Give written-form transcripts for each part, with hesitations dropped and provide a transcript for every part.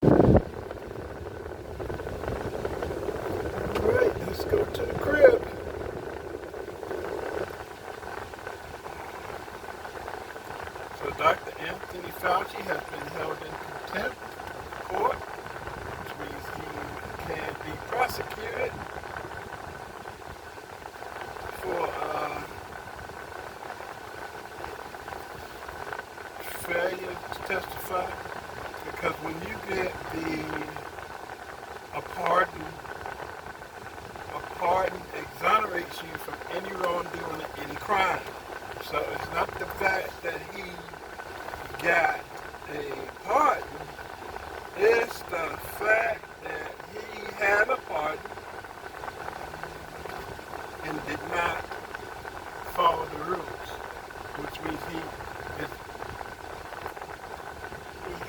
Alright, let's go to the crib. So Dr. Anthony Fauci has been held in contempt of court, which means he can be prosecuted for failure to testify. Because when you get a pardon exonerates you from any wrongdoing or any crime. So it's not the fact that he got a pardon, it's the fact that he had a pardon and did not follow the rules, which means he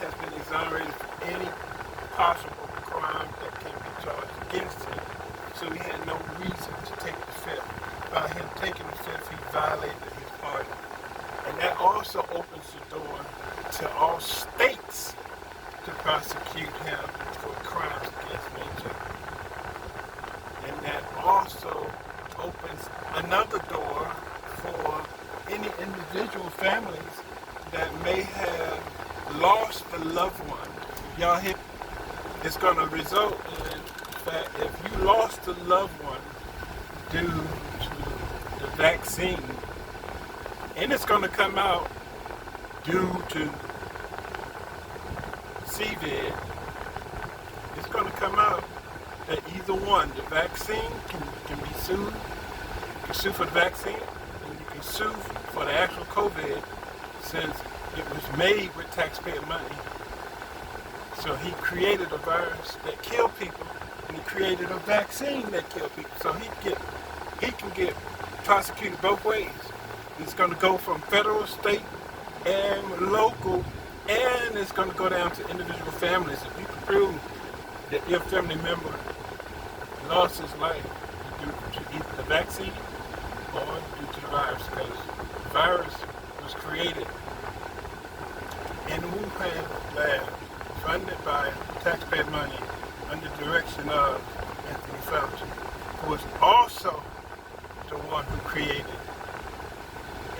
has been exonerated from any possible crime that can be charged against him. So he had no reason to take the fifth. By him taking the fifth, he violated his pardon. And that also opens the door to all states to prosecute him for crimes against nature. And that also opens another door for any individual families that may have lost a loved one. Y'all hit. It's going to result in the fact if you lost a loved one due to the vaccine, and it's going to come out due to CVID, it's going to come out that either one, the vaccine can be sued. You can sue for the vaccine, and you can sue for the actual COVID, since it was made with taxpayer money. So he created a virus that killed people, and he created a vaccine that killed people. So he can get prosecuted both ways. It's going to go from federal, state, and local, and it's going to go down to individual families. If you can prove that your family member lost his life due to either the vaccine or due to the virus, because the virus was created in Wuhan lab, funded by taxpayer money under the direction of Anthony Fauci, who was also the one who created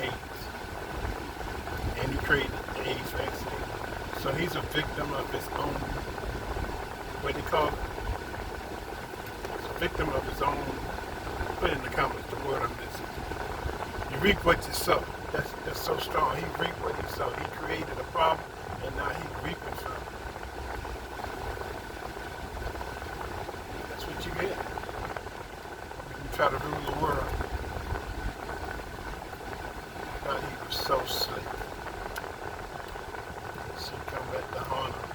AIDS. And he created the AIDS vaccine. So he's a victim of his own, what do you call it? He's a victim of his own, put in the comments the word I'm missing. You reap what you sow. That's so strong. He reaped what he sowed. He created a problem, and now he's reaping from it. That's what you get. You try to rule the world. God, he was so slick. She come back to haunt him.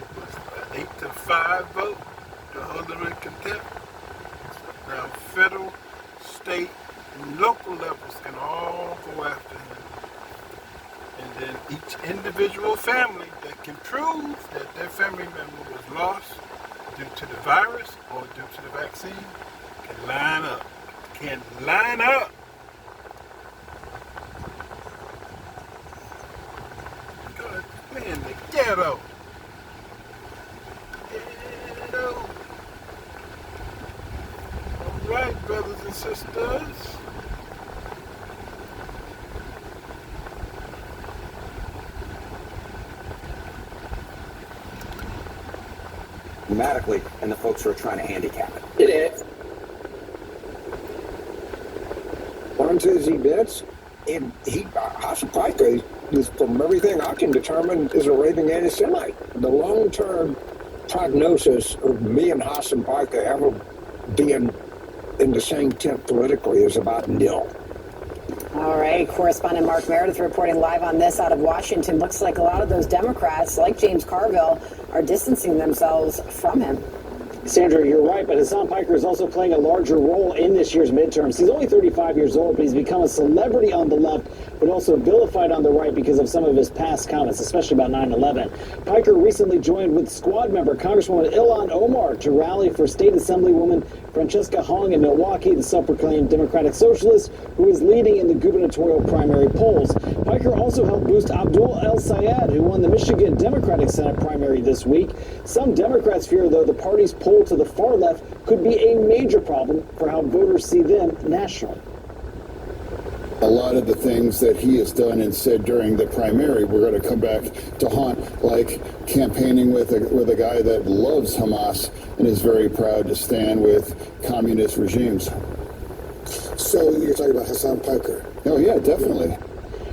It was an 8-5 vote to hold him in contempt. Now, federal, state, and local levels can all go after him. And then each individual family that can prove that their family member was lost due to the virus or due to the vaccine can line up. Can line up. Good man, the ghetto. Ghetto. All right, brothers and sisters. Dramatically, and the folks who are trying to handicap it. It is. One says he bets, and Hassan Piker is, from everything I can determine, is a raving anti-Semite. The long-term prognosis of me and Hassan Piker ever being in the same tent politically is about nil. All right, correspondent Mark Meredith reporting live on this out of Washington. Looks like a lot of those Democrats, like James Carville, are distancing themselves from him. Sandra, you're right, but Hassan Piker is also playing a larger role in this year's midterms. He's only 35 years old, but he's become a celebrity on the left, but also vilified on the right because of some of his past comments, especially about 9/11. Piker recently joined with squad member Congresswoman Ilhan Omar to rally for State Assemblywoman Francesca Hong in Milwaukee, the self-proclaimed Democratic Socialist who is leading in the gubernatorial primary polls. Piker also helped boost Abdul El-Sayed, who won the Michigan Democratic Senate primary this week. Some Democrats fear, though, the party's poll to the far left could be a major problem for how voters see them nationally. A lot of the things that he has done and said during the primary, we're going to come back to haunt, like campaigning with a guy that loves Hamas and is very proud to stand with communist regimes. So you're talking about Hassan Piker? Oh, yeah, definitely.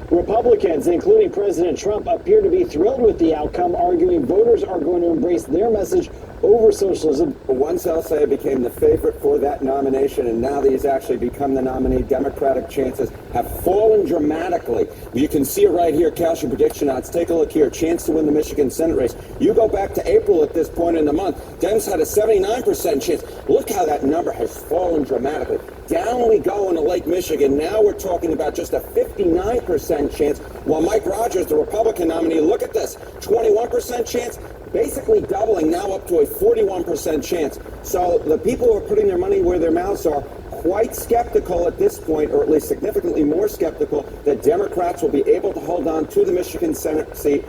Republicans, including President Trump, appear to be thrilled with the outcome, arguing voters are going to embrace their message over socialism. Once El-Sayed became the favorite for that nomination, and now that he's actually become the nominee, Democratic chances have fallen dramatically. You can see it right here, cash your prediction odds. Take a look here, chance to win the Michigan Senate race. You go back to April at this point in the month, Dems had a 79% chance. Look how that number has fallen dramatically. Down we go into Lake Michigan. Now we're talking about just a 59% chance, while Mike Rogers, the Republican nominee, look at this, 21% chance, basically doubling, now up to a 41% chance. So the people who are putting their money where their mouths are quite skeptical at this point, or at least significantly more skeptical, that Democrats will be able to hold on to the Michigan Senate seat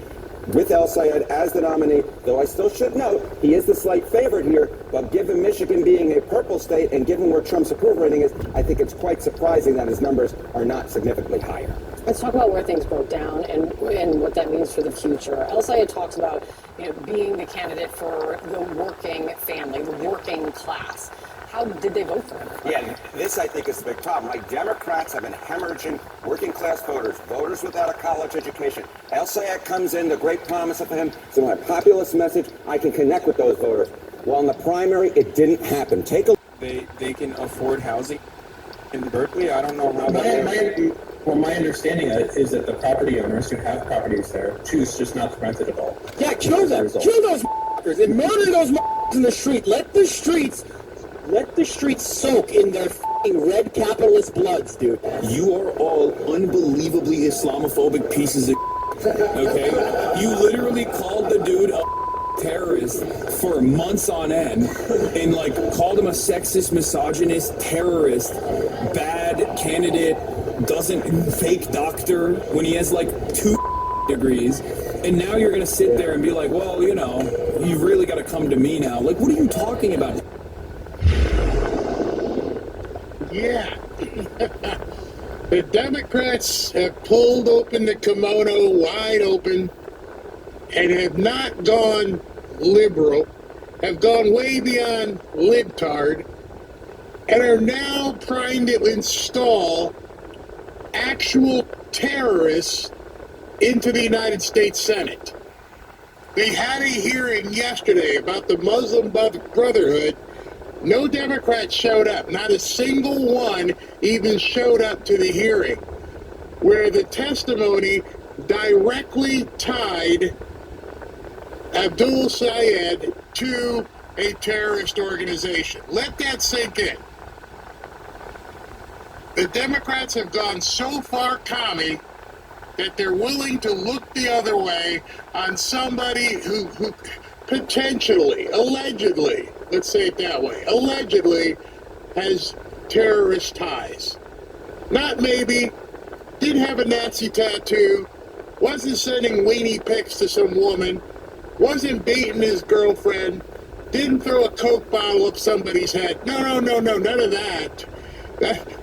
with El-Sayed as the nominee, though I still should note he is the slight favorite here, but given Michigan being a purple state and given where Trump's approval rating is, I think it's quite surprising that his numbers are not significantly higher. Let's talk about where things broke down and what that means for the future. El-Sayed talks about being the candidate for the working family, the working class. How did they vote for him? Yeah, this I think is the big problem. Like, Democrats have been hemorrhaging working class voters, voters without a college education. El-Sayed comes in, the great promise of him, so my populist message, I can connect with those voters. Well, in the primary, it didn't happen. Take a They can afford housing in Berkeley. I don't know how that works. Well, my understanding is that the property owners who have properties there choose just not to rent it at all. Yeah, kill them. Kill those motherfuckers and murder those motherfuckers in the street. Let the streets soak in their f***ing red capitalist bloods, dude. You are all unbelievably Islamophobic pieces of okay? You literally called the dude a terrorist for months on end and called him a sexist, misogynist, terrorist, bad candidate, fake doctor when he has 2 degrees. And now you're going to sit there and be like, well, you've really got to come to me now. What are you talking about? Yeah. The Democrats have pulled open the kimono wide open and have not gone liberal, have gone way beyond libtard, and are now trying to install actual terrorists into the United States Senate. They had a hearing yesterday about the Muslim Brotherhood. No Democrats showed up. Not a single one even showed up to the hearing, where the testimony directly tied Abdul Sayed to a terrorist organization. Let that sink in. The Democrats have gone so far commie that they're willing to look the other way on somebody who potentially, allegedly, let's say it that way, allegedly has terrorist ties. Not maybe, didn't have a Nazi tattoo, wasn't sending weenie pics to some woman, wasn't beating his girlfriend, didn't throw a Coke bottle up somebody's head. No, none of that.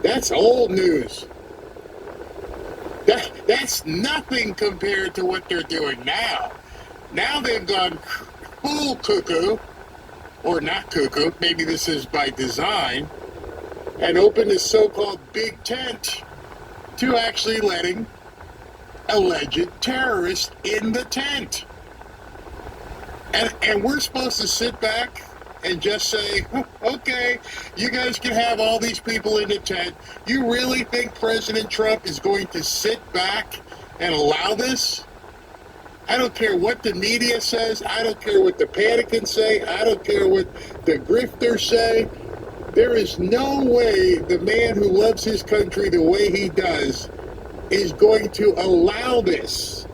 That's old news. That's nothing compared to what they're doing now. Now they've gone full cuckoo, or not cuckoo, maybe this is by design, and opened this so-called big tent to actually letting alleged terrorists in the tent. And we're supposed to sit back and just say, okay, you guys can have all these people in the tent. You really think President Trump is going to sit back and allow this? I don't care what the media says. I don't care what the panicans say. I don't care what the grifters say. There is no way the man who loves his country the way he does is going to allow this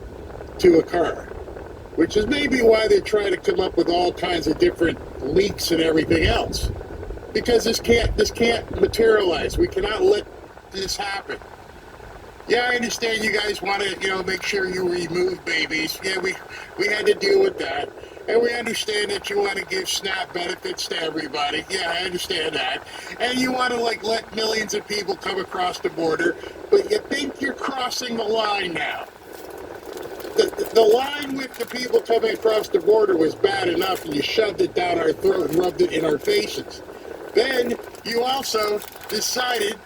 to occur, which is maybe why they're trying to come up with all kinds of different leaks and everything else, because this can't materialize. We cannot let this happen. Yeah, I understand you guys want to, make sure you remove babies. Yeah, we had to deal with that. And we understand that you want to give SNAP benefits to everybody. Yeah, I understand that. And you want to, let millions of people come across the border, but you think you're crossing the line now. The line with the people coming across the border was bad enough, and you shoved it down our throat and rubbed it in our faces. Then you also decided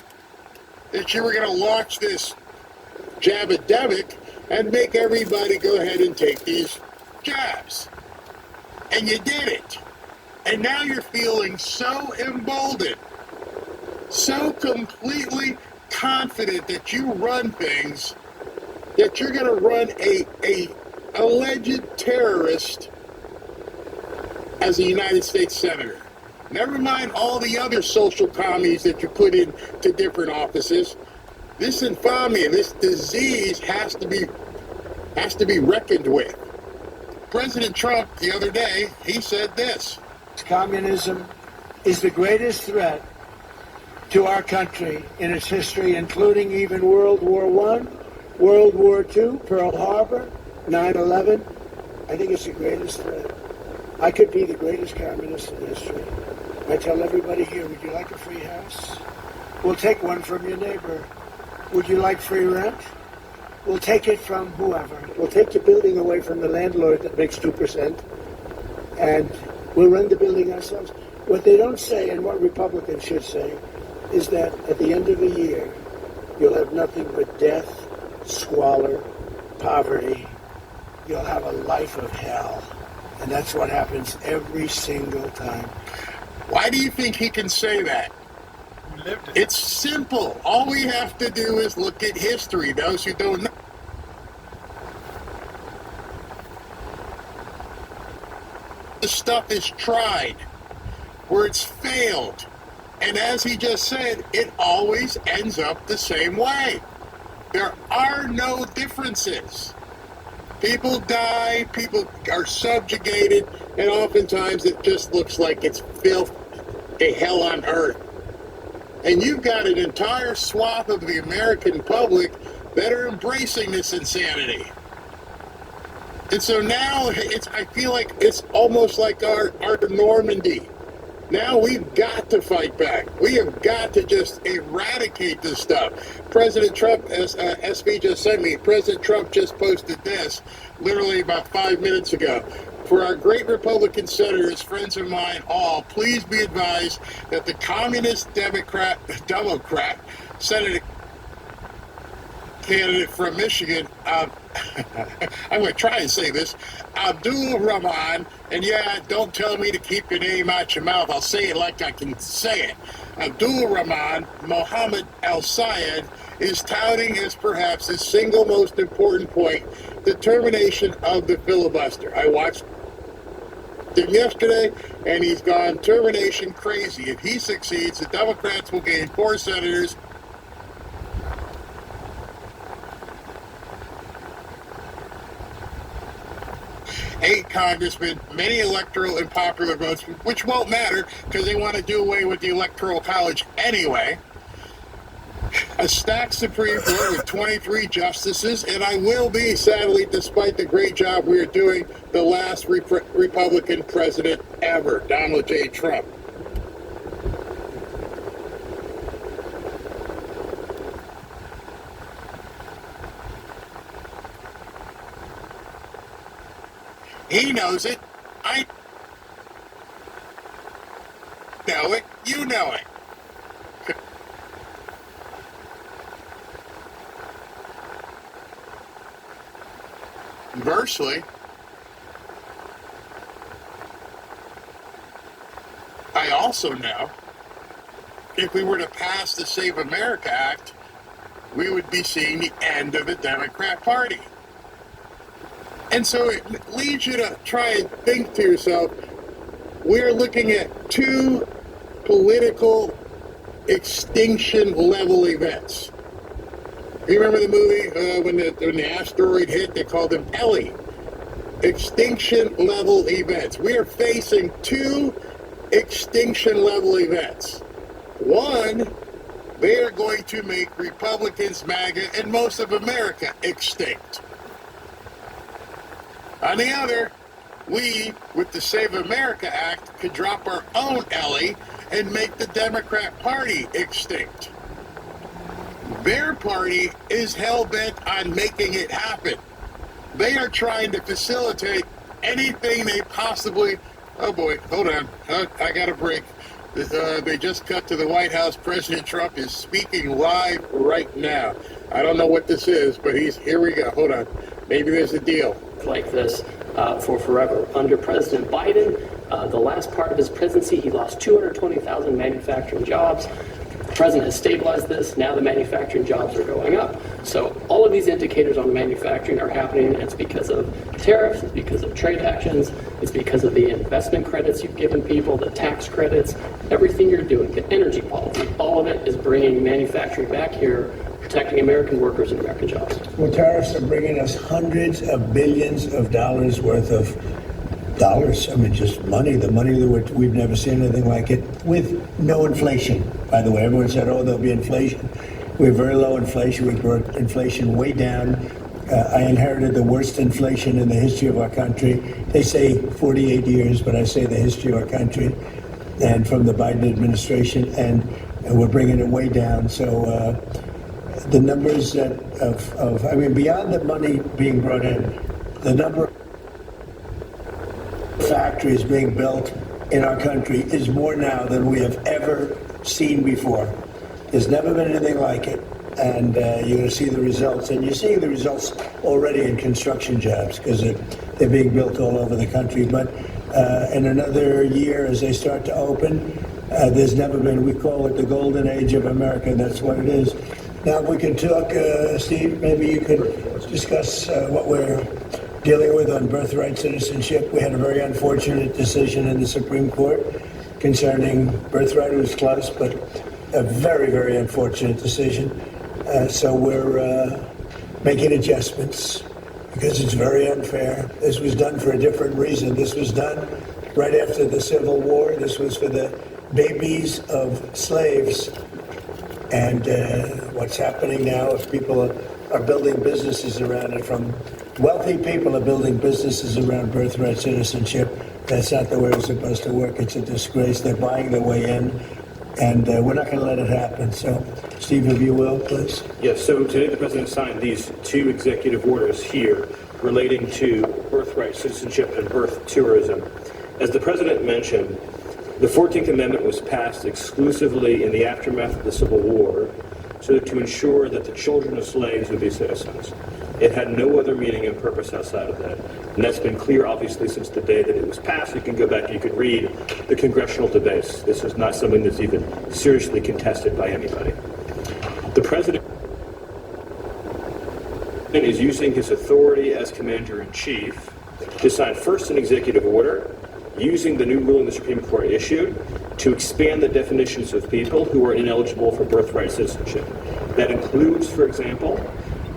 that you were going to launch this jabademic and make everybody go ahead and take these jabs. And you did it. And now you're feeling so emboldened, so completely confident that you run things, that you're going to run a alleged terrorist as a United States Senator. Never mind all the other social commies that you put into different offices. This infamy, this disease has to be reckoned with. President Trump, the other day, he said this. Communism is the greatest threat to our country in its history, including even World War I, World War II, Pearl Harbor, 9/11. I think it's the greatest threat. I could be the greatest communist in history. I tell everybody here, would you like a free house? We'll take one from your neighbor. Would you like free rent? We'll take it from whoever. We'll take the building away from the landlord that makes 2%, and we'll run the building ourselves. What they don't say, and what Republicans should say, is that at the end of the year, you'll have nothing but death, squalor, poverty. You'll have a life of hell. And that's what happens every single time. Why do you think he can say that? It's simple. All we have to do is look at history. Those who don't know. The stuff is tried, where it's failed. And as he just said, it always ends up the same way. There are no differences. People die, people are subjugated, and oftentimes it just looks like it's filth, a hell on earth. And you've got an entire swath of the American public that are embracing this insanity. And so now I feel like it's almost like our Normandy. Now we've got to fight back. We have got to just eradicate this stuff. President Trump, as SB just sent me, President Trump just posted this literally about 5 minutes ago. For our great Republican senators, friends of mine all, please be advised that the communist Democrat Senator candidate from Michigan, I'm going to try and say this, Abdul Rahman, and yeah, don't tell me to keep your name out your mouth, I'll say it like I can say it. Abdul Rahman Mohammed Al-Sayed is touting as perhaps his single most important point, the termination of the filibuster. I watched him yesterday, and he's gone termination crazy. If he succeeds, the Democrats will gain 4 senators, eight congressmen, many electoral and popular votes, which won't matter because they want to do away with the Electoral College anyway. A stacked Supreme Court with 23 justices, and I will be, sadly, despite the great job we are doing, the last Republican president ever, Donald J. Trump. He knows it. I know it. You know it. Conversely, I also know if we were to pass the Save America Act, we would be seeing the end of the Democrat Party. And so it leads you to try and think to yourself, we're looking at two political extinction level events. You remember the movie when the asteroid hit, they called them Ellie. Extinction level events. We are facing two extinction level events. One, they are going to make Republicans, MAGA, and most of America extinct. On the other, we, with the Save America Act, could drop our own Ellie and make the Democrat Party extinct. Their party is hell-bent on making it happen. They are trying to facilitate anything they possibly... Oh boy, hold on. I got a break. They just cut to the White House. President Trump is speaking live right now. I don't know what this is, but here we go. Hold on. Maybe there's a deal. Like this for forever. Under President Biden, the last part of his presidency, he lost 220,000 manufacturing jobs. The president has stabilized this. Now the manufacturing jobs are going up. So all of these indicators on manufacturing are happening. It's because of tariffs. It's because of trade actions. It's because of the investment credits you've given people, the tax credits, everything you're doing, the energy policy. All of it is bringing manufacturing back here, protecting American workers and American jobs. Well, tariffs are bringing us hundreds of billions of dollars worth of dollars. I mean, just money. The money that we've never seen anything like it with no inflation. By the way, everyone said, oh, there'll be inflation. We have very low inflation. We brought inflation way down. I inherited the worst inflation in the history of our country. They say 48 years, but I say the history of our country, and from the Biden administration, and we're bringing it way down. So the numbers beyond the money being brought in, the number of factories being built in our country is more now than we have ever seen before. There's never been anything like it. And you're going to see the results. And you're seeing the results already in construction jobs because they're being built all over the country. But in another year, as they start to open, there's never been, we call it the golden age of America. That's what it is. Now, we can talk, Steve, maybe you could discuss what we're dealing with on birthright citizenship. We had a very unfortunate decision in the Supreme Court concerning birthright. It was close, but a very, very unfortunate decision. So we're making adjustments because it's very unfair. This was done for a different reason. This was done right after the Civil War. This was for the babies of slaves. And what's happening now is people are building businesses around it. From wealthy people are building businesses around birthright citizenship. That's not the way it's supposed to work. It's a disgrace. They're buying their way in. And we're not going to let it happen. So, Steve, if you will, please. Yes, so today the President signed these two executive orders here relating to birthright citizenship and birth tourism. As the President mentioned, the 14th Amendment was passed exclusively in the aftermath of the Civil War so to ensure that the children of slaves would be citizens. It had no other meaning and purpose outside of that. And that's been clear, obviously, since the day that it was passed. You can go back and you could read the congressional debates. This is not something that's even seriously contested by anybody. The President is using his authority as Commander-in-Chief to sign first an executive order using the new ruling the Supreme Court issued to expand the definitions of people who are ineligible for birthright citizenship. That includes, for example,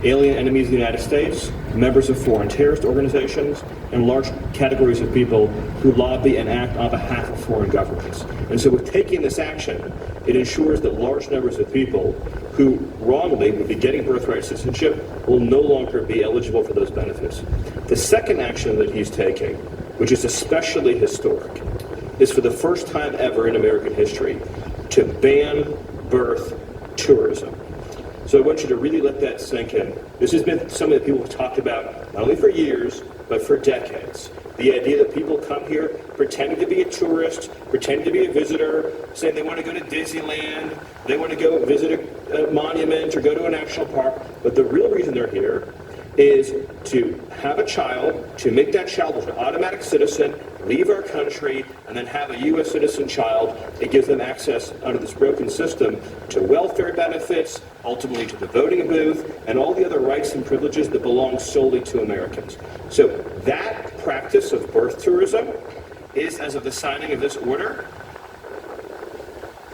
alien enemies of the United States, members of foreign terrorist organizations, and large categories of people who lobby and act on behalf of foreign governments. And so with taking this action, it ensures that large numbers of people who wrongly would be getting birthright citizenship will no longer be eligible for those benefits. The second action that he's taking, which is especially historic, is for the first time ever in American history to ban birth tourism. So I want you to really let that sink in. This has been something that people have talked about not only for years, but for decades. The idea that people come here pretending to be a tourist, pretending to be a visitor, saying they want to go to Disneyland, they want to go visit a monument or go to a national park, but the real reason they're here is to have a child, to make that child an automatic citizen, leave our country, and then have a U.S. citizen child. It gives them access under this broken system to welfare benefits, ultimately to the voting booth, and all the other rights and privileges that belong solely to Americans. So that practice of birth tourism is, as of the signing of this order,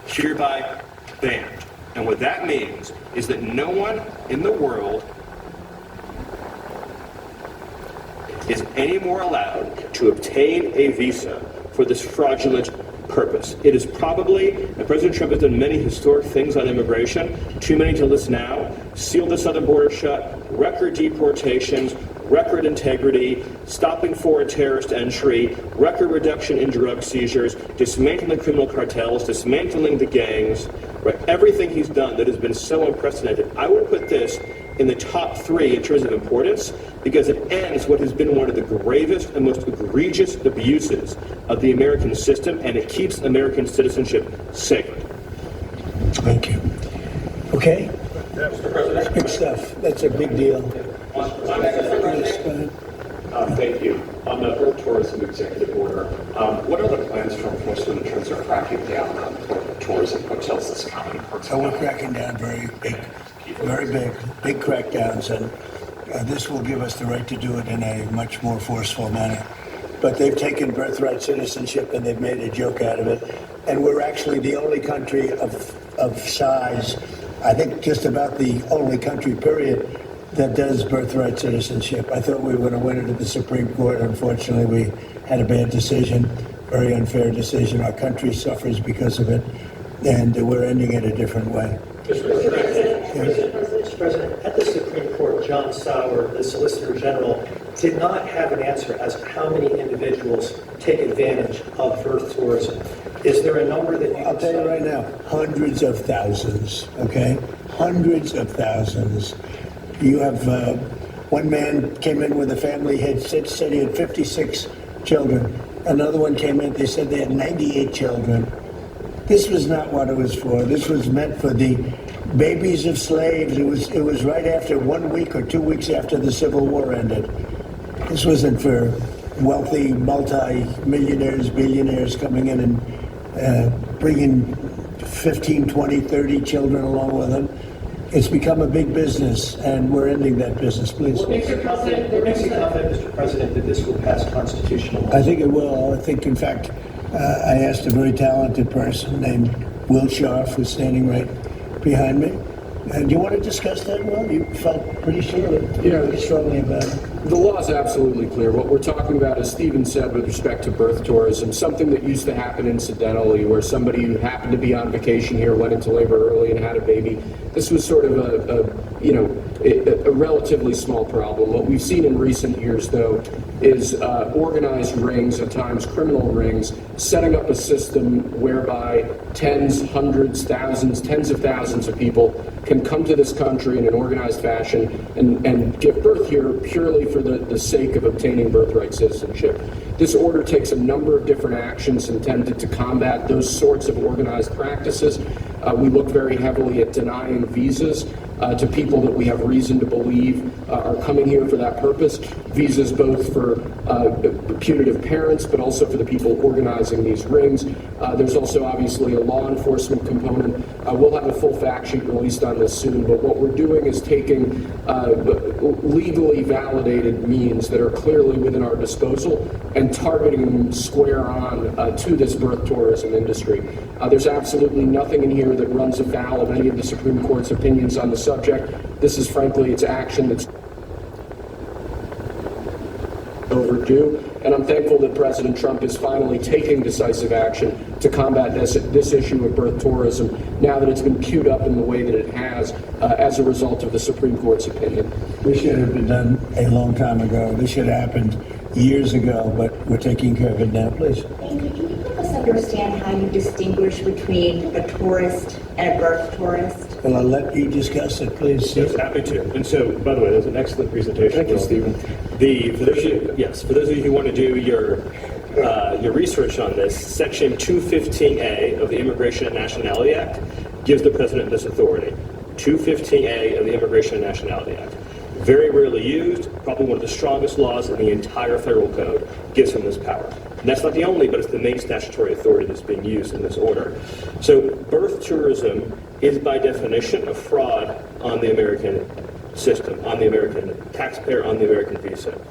hereby banned. And what that means is that no one in the world is any more allowed to obtain a visa for this fraudulent purpose. It is probably, and President Trump has done many historic things on immigration, too many to list now, sealed the southern border shut, record deportations, record integrity, stopping foreign terrorist entry, record reduction in drug seizures, dismantling criminal cartels, dismantling the gangs, right? Everything he's done that has been so unprecedented. I would put this in the top 3 in terms of importance because it ends what has been one of the gravest and most egregious abuses of the American system, and it keeps American citizenship sacred. Thank you. Okay? That's big stuff. That's a big deal. Thank you. On the birth tourism executive order, what are the plans for enforcement in terms of cracking down on tourism hotels this coming? So we're cracking down very big crackdowns, and this will give us the right to do it in a much more forceful manner. But they've taken birthright citizenship and they've made a joke out of it. And we're actually the only country of size, I think just about the only country, period, that does birthright citizenship. I thought we were going to win it at the Supreme Court. Unfortunately, we had a bad decision, very unfair decision. Our country suffers because of it, and we're ending it a different way. Mr. President, at the Supreme Court, John Sauer, the Solicitor General, did not have an answer as to how many individuals take advantage of birth tourism. Is there a number that you I'll tell you right now, hundreds of thousands, okay? Hundreds of thousands. You have one man came in with a family, said he had 56 children. Another one came in, they said they had 98 children. This was not what it was for. This was meant for the babies of slaves. It was right after 1 week or 2 weeks after the Civil War ended. This wasn't for wealthy multi-millionaires, billionaires coming in and bringing 15, 20, 30 children along with them. It's become a big business, and we're ending that business, please. What makes you confident, Mr. President, that this will pass constitutional law? I think it will. I think, in fact, I asked a very talented person named Will Scharf, who's standing right behind me. Do you want to discuss that, Will? You felt pretty sure pretty strongly about it. The law is absolutely clear. What we're talking about, as Stephen said, with respect to birth tourism, something that used to happen incidentally, where somebody who happened to be on vacation here went into labor early and had a baby. This was sort of a relatively small problem. What we've seen in recent years, though, is organized rings, at times criminal rings, setting up a system whereby tens, hundreds, thousands, tens of thousands of people can come to this country in an organized fashion and give birth here purely for the sake of obtaining birthright citizenship. This order takes a number of different actions intended to combat those sorts of organized practices. We look very heavily at denying visas to people that we have reason to believe are coming here for that purpose. Visas both for putative parents, but also for the people organizing these rings. There's also obviously a law enforcement component. We'll have a full fact sheet released on this soon, but what we're doing is taking legally validated means that are clearly within our disposal and targeting them square on to this birth tourism industry. There's absolutely nothing in here that runs afoul of any of the Supreme Court's opinions on the subject. This is frankly, it's action that's overdue, and I'm thankful that President Trump is finally taking decisive action to combat this issue of birth tourism now that it's been queued up in the way that it has as a result of the Supreme Court's opinion. This should have been done a long time ago. This should have happened years ago, but we're taking care of it now, please. And could you help us understand how you distinguish between a tourist and a birth tourist? Well, I'll let you discuss it, please. Yes, happy to. And so, by the way, that was an excellent presentation. Thank you, Stephen. For those of you who want to do your research on this, Section 215A of the Immigration and Nationality Act gives the president this authority. 215A of the Immigration and Nationality Act. Very rarely used, probably one of the strongest laws in the entire federal code, gives him this power. And that's not the only, but it's the main statutory authority that's being used in this order. So birth tourism is by definition a fraud on the American system, on the American taxpayer, on the American visa.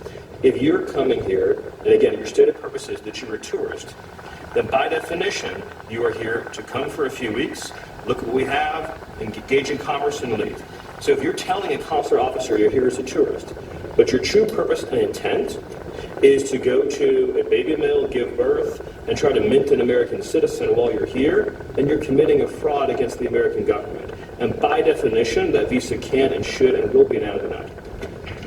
If you're coming here, and again, your stated purpose is that you're a tourist, then by definition, you are here to come for a few weeks, look at what we have, engage in commerce, and leave. So if you're telling a consular officer you're here as a tourist, but your true purpose and intent is to go to a baby mill, give birth, and try to mint an American citizen while you're here, then you're committing a fraud against the American government. And by definition, that visa can and should and will be an out-of-the-night.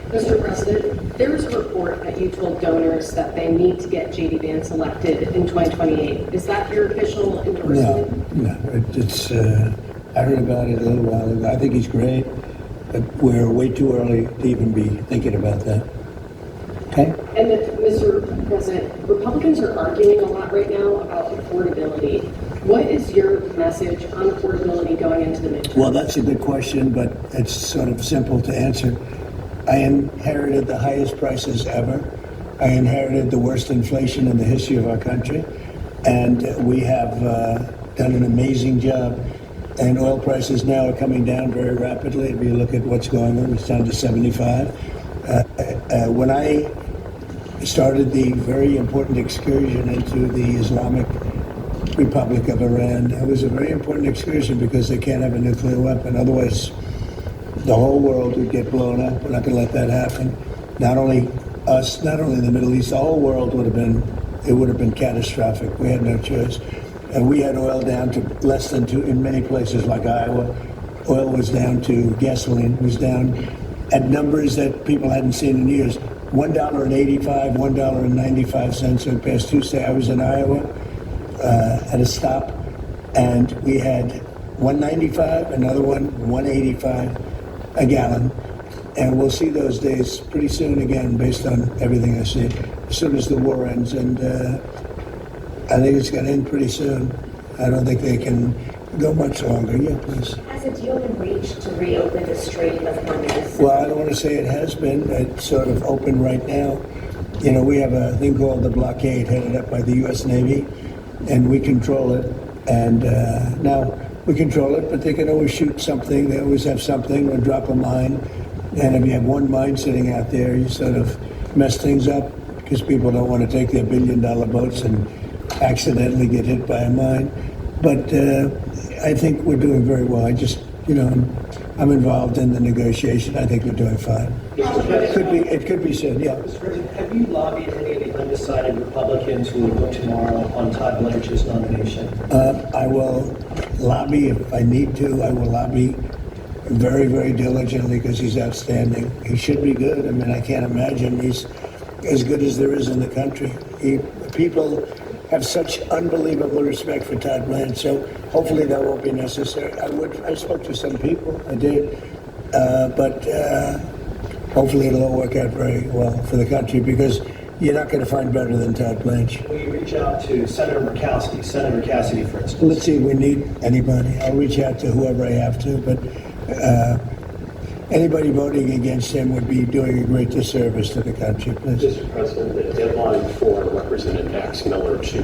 Mr. President, there was a report that you told donors that they need to get J.D. Vance elected in 2028. Is that your official endorsement? No. It's. I heard about it a little while ago. I think he's great, but we're way too early to even be thinking about that. Okay? And Mr. President, Republicans are arguing a lot right now about affordability. What is your message on affordability going into the midterm? Well, that's a good question, but it's sort of simple to answer. I inherited the highest prices ever. I inherited the worst inflation in the history of our country. And we have done an amazing job. And oil prices now are coming down very rapidly. If you look at what's going on, it's down to 75. When I started the very important excursion into the Islamic Republic of Iran, it was a very important excursion because they can't have a nuclear weapon. Otherwise, the whole world would get blown up. We're not going to let that happen. Not only us, not only the Middle East, the whole world would have been catastrophic. We had no choice. And we had oil down to less than $2 in many places like Iowa. Oil was down to, gasoline was down at numbers that people hadn't seen in years. $1.85, $1.95 so past Tuesday. I was in Iowa at a stop, and we had $1.95, another one, $1.85 a gallon. And we'll see those days pretty soon again, based on everything I see, as soon as the war ends. And I think it's going to end pretty soon. I don't think they can go much longer. Yeah, please. Has a deal been reached to reopen the Strait of Hormuz? Well, I don't want to say it has been. It's sort of open right now. You know, we have a thing called the blockade headed up by the U.S. Navy, and we control it. And now we control it, but they can always shoot something. They always have something or drop a mine. And if you have one mine sitting out there, you sort of mess things up because people don't want to take their billion-dollar boats and accidentally get hit by a mine. But I think we're doing very well. I just, you know, I'm involved in the negotiation. I think we're doing fine. It could be said, yeah. Mr. President, have you lobbied any of the undecided Republicans who will vote tomorrow on Todd Blanchard's nomination? I will lobby if I need to. I will lobby very, very diligently because he's outstanding. He should be good. I mean, I can't imagine he's as good as there is in the country. People have such unbelievable respect for Todd Blanchard, so hopefully that won't be necessary. I spoke to some people, I did, but hopefully it'll all work out very well for the country because you're not going to find better than Todd Blanchard. Will you reach out to Senator Murkowski, Senator Cassidy, for instance? Let's see if we need anybody. I'll reach out to whoever I have to, but anybody voting against him would be doing a great disservice to the country. Please. Mr. President, the deadline for Representative Max Miller to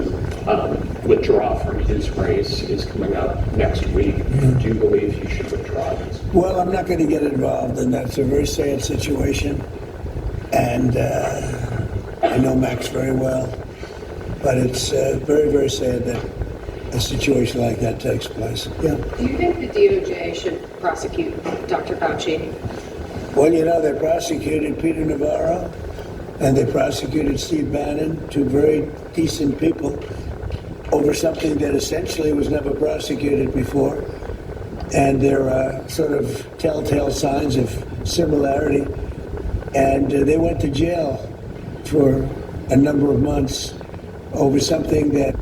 withdraw from his race is coming up next week. Do you believe he should withdraw? Well, I'm not going to get involved in that. It's a very sad situation. And I know Max very well. But it's very, very sad that a situation like that takes place. Yeah. Do you think the DOJ should prosecute Dr. Fauci? Well, you know, they prosecuted Peter Navarro and they prosecuted Steve Bannon, two very decent people, over something that essentially was never prosecuted before. And there are sort of telltale signs of similarity. And they went to jail for a number of months over something that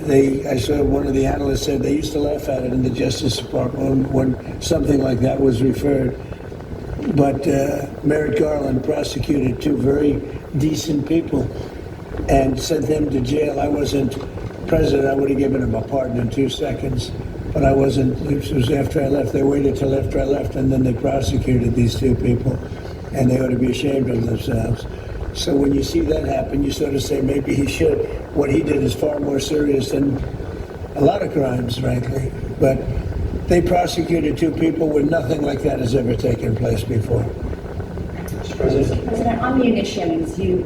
I saw one of the analysts said they used to laugh at it in the Justice Department when something like that was referred. But Merrick Garland prosecuted two very decent people and sent them to jail. I wasn't president. I would have given him a pardon in 2 seconds. But I wasn't. It was after I left. They waited till after I left, and then they prosecuted these two people. And they ought to be ashamed of themselves. So when you see that happen, you sort of say maybe he should. What he did is far more serious than a lot of crimes, frankly. But they prosecuted 2 people where nothing like that has ever taken place before. President, on munitions, you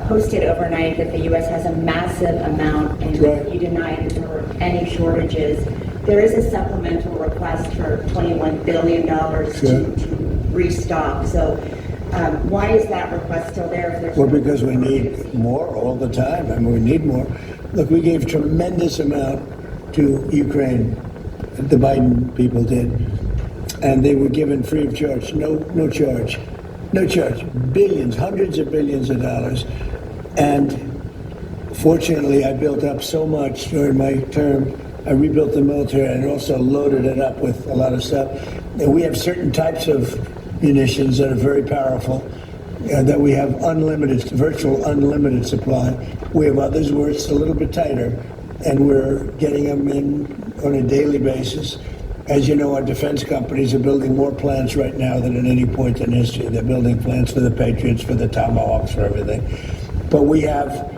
posted overnight that the U.S. has a massive amount, and you denied there were any shortages. There is a supplemental request for $21 billion to restock. So why is that request still there? If there's Because we need more all the time. I mean, we need more. Look, we gave tremendous amount to Ukraine. The Biden people did. And they were given free of charge. No charge. No charge. Billions, hundreds of billions of dollars. And fortunately, I built up so much during my term. I rebuilt the military and also loaded it up with a lot of stuff. And we have certain types of munitions that are very powerful, that we have virtual unlimited supply. We have others where it's a little bit tighter, and we're getting them in on a daily basis. As you know, our defense companies are building more plants right now than at any point in history. They're building plants for the Patriots, for the Tomahawks, for everything. But we have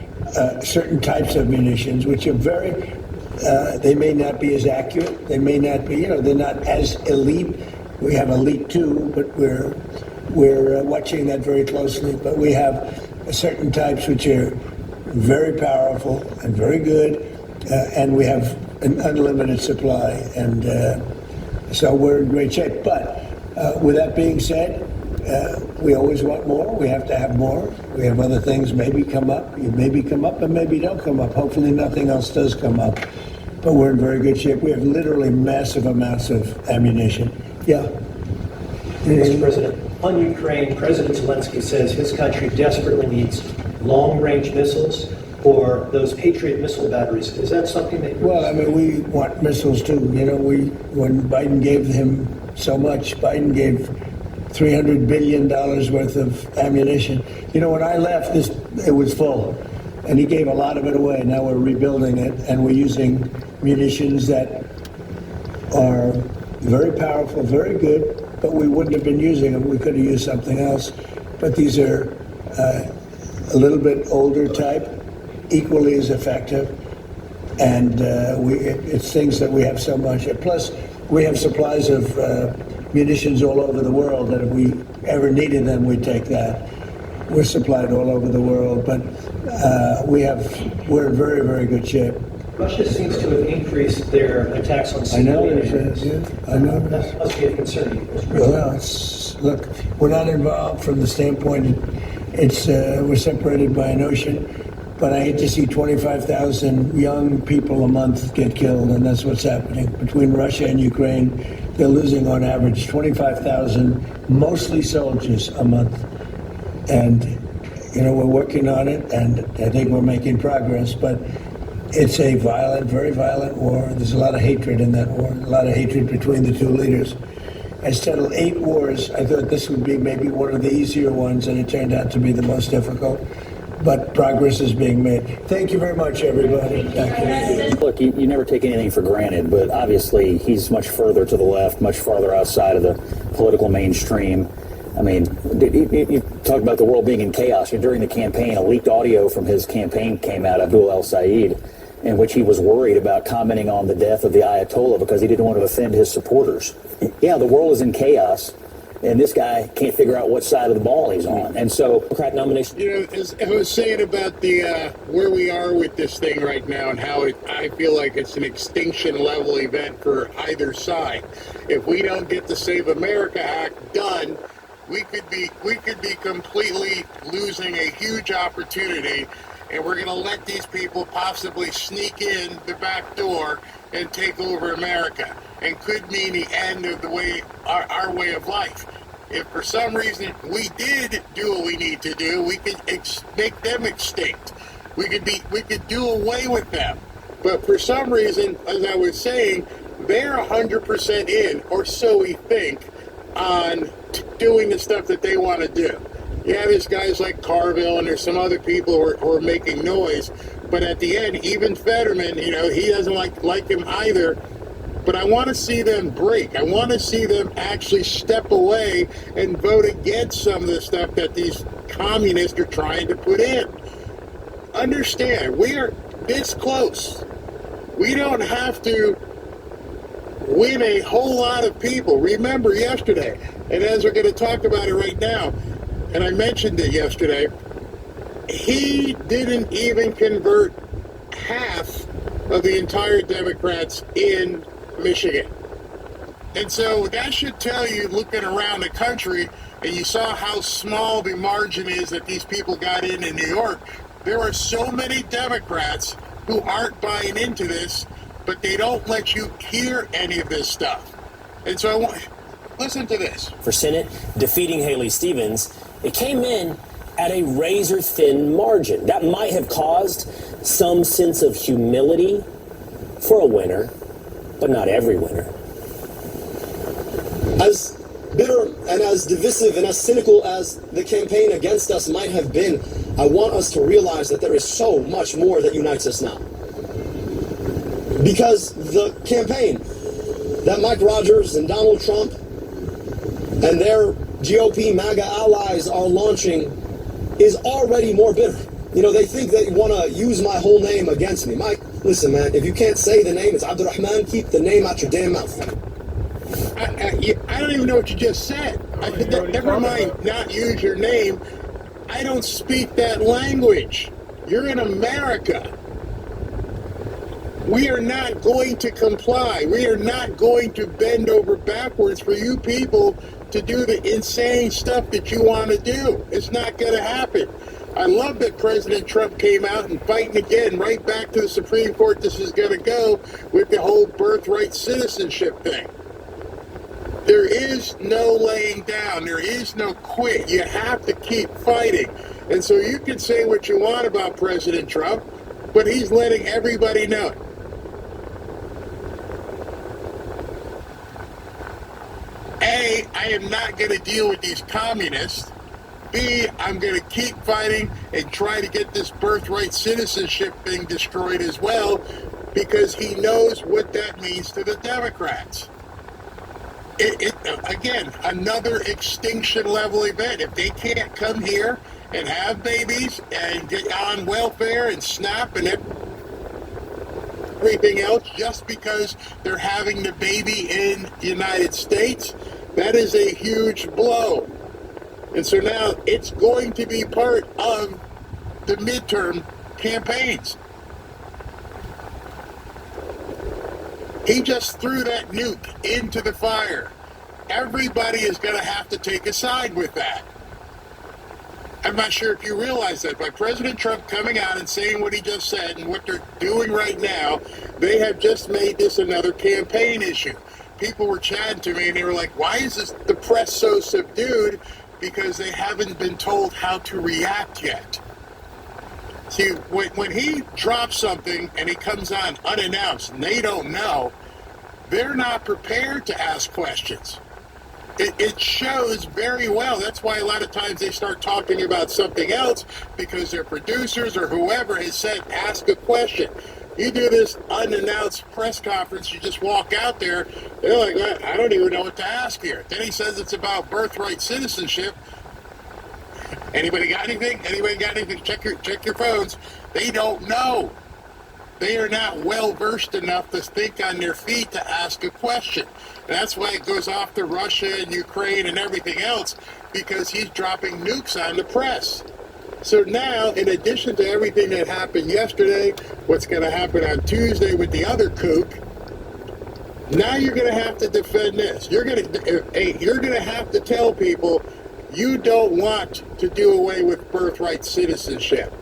certain types of munitions which are very, they may not be as accurate. They may not be, they're not as elite. We have elite too, but we're watching that very closely. But we have certain types which are very powerful and very good, and we have an unlimited supply, and so we're in great shape. But with that being said, we always want more. We have to have more. We have other things maybe come up. You maybe come up and maybe don't come up. Hopefully nothing else does come up. But we're in very good shape. We have literally massive amounts of ammunition. Yeah. Mr. President, on Ukraine, President Zelensky says his country desperately needs long-range missiles or those Patriot missile batteries. Is that something that you're... Well, I mean, we want missiles too. When Biden gave him so much, Biden gave $300 billion worth of ammunition. When I left, it was full, and he gave a lot of it away. Now we're rebuilding it, and we're using munitions that are very powerful, very good, but we wouldn't have been using them. We could have used something else. But these are a little bit older type, equally as effective, and it's things that we have so much. Plus, we have supplies of munitions all over the world that if we ever needed them, we'd take that. We're supplied all over the world, but we're in very, very good shape. Russia seems to have increased their attacks on civilian areas. I know. That must be a concern to you. Well, look, we're not involved from the standpoint we're separated by an ocean, but I hate to see 25,000 young people a month get killed, and that's what's happening. Between Russia and Ukraine, they're losing on average 25,000, mostly soldiers, a month. And, we're working on it, and I think we're making progress, but it's a very violent war. There's a lot of hatred in that war, a lot of hatred between the two leaders. I settled 8 wars. I thought this would be maybe one of the easier ones, and it turned out to be the most difficult. But progress is being made. Thank you very much, everybody. Thank you. Look, you never take anything for granted, but obviously he's much further to the left, much farther outside of the political mainstream. I mean, you talk about the world being in chaos. During the campaign, a leaked audio from his campaign came out, Abdul El-Sayed, in which he was worried about commenting on the death of the Ayatollah because he didn't want to offend his supporters. Yeah, the world is in chaos, and this guy can't figure out what side of the ball he's on. And so, Democrat nomination. As I was saying about the where we are with this thing right now and how I feel like it's an extinction level event for either side. If we don't get the Save America Act done, we could be completely losing a huge opportunity, and we're going to let these people possibly sneak in the back door and take over America, and could mean the end of our way of life. If for some reason we did do what we need to do, we could make them extinct. We could do away with them. But for some reason, as I was saying, they're 100% in, or so we think, on doing the stuff that they want to do. Yeah, there's guys like Carville and there's some other people who are making noise, but at the end, even Fetterman, he doesn't like him either. But I want to see them break. I want to see them actually step away and vote against some of the stuff that these communists are trying to put in. Understand, we are this close. We don't have to win a whole lot of people. Remember yesterday, and as we're going to talk about it right now, and I mentioned it yesterday, he didn't even convert half of the entire Democrats in Michigan. And so that should tell you, looking around the country, and you saw how small the margin is that these people got in New York, there are so many Democrats who aren't buying into this, but they don't let you hear any of this stuff. And so I want, listen to this. For Senate, defeating Haley Stevens, it came in at a razor-thin margin. That might have caused some sense of humility for a winner, but not every winner. As bitter and as divisive and as cynical as the campaign against us might have been, I want us to realize that there is so much more that unites us now. Because the campaign that Mike Rogers and Donald Trump and their GOP MAGA allies are launching is already more bitter. You know, they think they want to use my whole name against me. Mike, listen, man, if you can't say the name, it's Abdurrahman, keep the name out your damn mouth. I don't even know what you just said. Never mind not use your name. I don't speak that language. You're in America. We are not going to comply. We are not going to bend over backwards for you people to do the insane stuff that you want to do. It's not going to happen. I love that President Trump came out and fighting again, right back to the Supreme Court. This is going to go with the whole birthright citizenship thing. There is no laying down. There is no quit. You have to keep fighting. And so you can say what you want about President Trump, but he's letting everybody know. A, I am not going to deal with these communists. B, I'm going to keep fighting and try to get this birthright citizenship thing destroyed as well, because he knows what that means to the Democrats. Again, another extinction level event. If they can't come here and have babies and get on welfare and SNAP and everything else just because they're having the baby in the United States, that is a huge blow. And so now it's going to be part of the midterm campaigns. He just threw that nuke into the fire. Everybody is going to have to take a side with that. I'm not sure if you realize that by President Trump coming out and saying what he just said and what they're doing right now, they have just made this another campaign issue. People were chatting to me and they were like, why is the press so subdued? Because they haven't been told how to react yet. See, when he drops something and he comes on unannounced and they don't know, they're not prepared to ask questions. It shows very well. That's why a lot of times they start talking about something else because their producers or whoever has said, ask a question. You do this unannounced press conference, you just walk out there, they're like, well, I don't even know what to ask here. Then he says it's about birthright citizenship. Anybody got anything? Anybody got anything? Check your phones. They don't know. They are not well versed enough to think on their feet to ask a question. And that's why it goes off to Russia and Ukraine and everything else, because he's dropping nukes on the press. So now, in addition to everything that happened yesterday, what's going to happen on Tuesday with the other kook, now you're going to have to defend this. You're going to have to tell people you don't want to do away with birthright citizenship.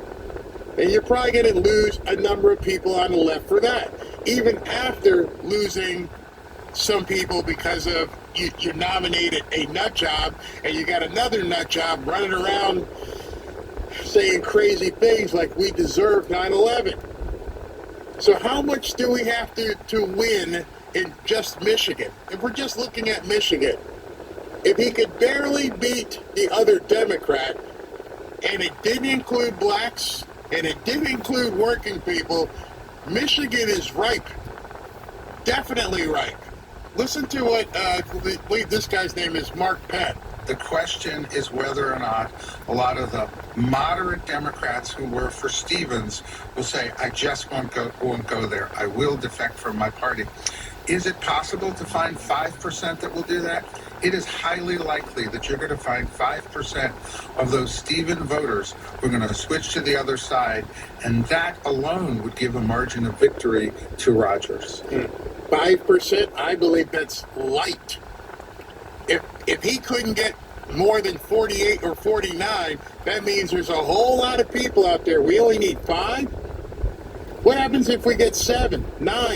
And you're probably going to lose a number of people on the left for that, even after losing some people because of you nominated a nut job and you got another nut job running around saying crazy things like we deserve 9/11. So how much do we have to win in just Michigan? If we're just looking at Michigan, if he could barely beat the other Democrat, and it didn't include blacks, and it didn't include working people, Michigan is ripe. definitely right. Listen to what, I believe this guy's name is Mark Pett. The question is whether or not a lot of the moderate Democrats who were for Stevens will say, I just won't go there. I will defect from my party. Is it possible to find 5% that will do that? It is highly likely that you're going to find 5% of those Stevens voters who are going to switch to the other side, and that alone would give a margin of victory to Rogers. 5%, I believe that's light. If he couldn't get more than 48 or 49, that means there's a whole lot of people out there. We only need 5. What happens if we get 7, 9?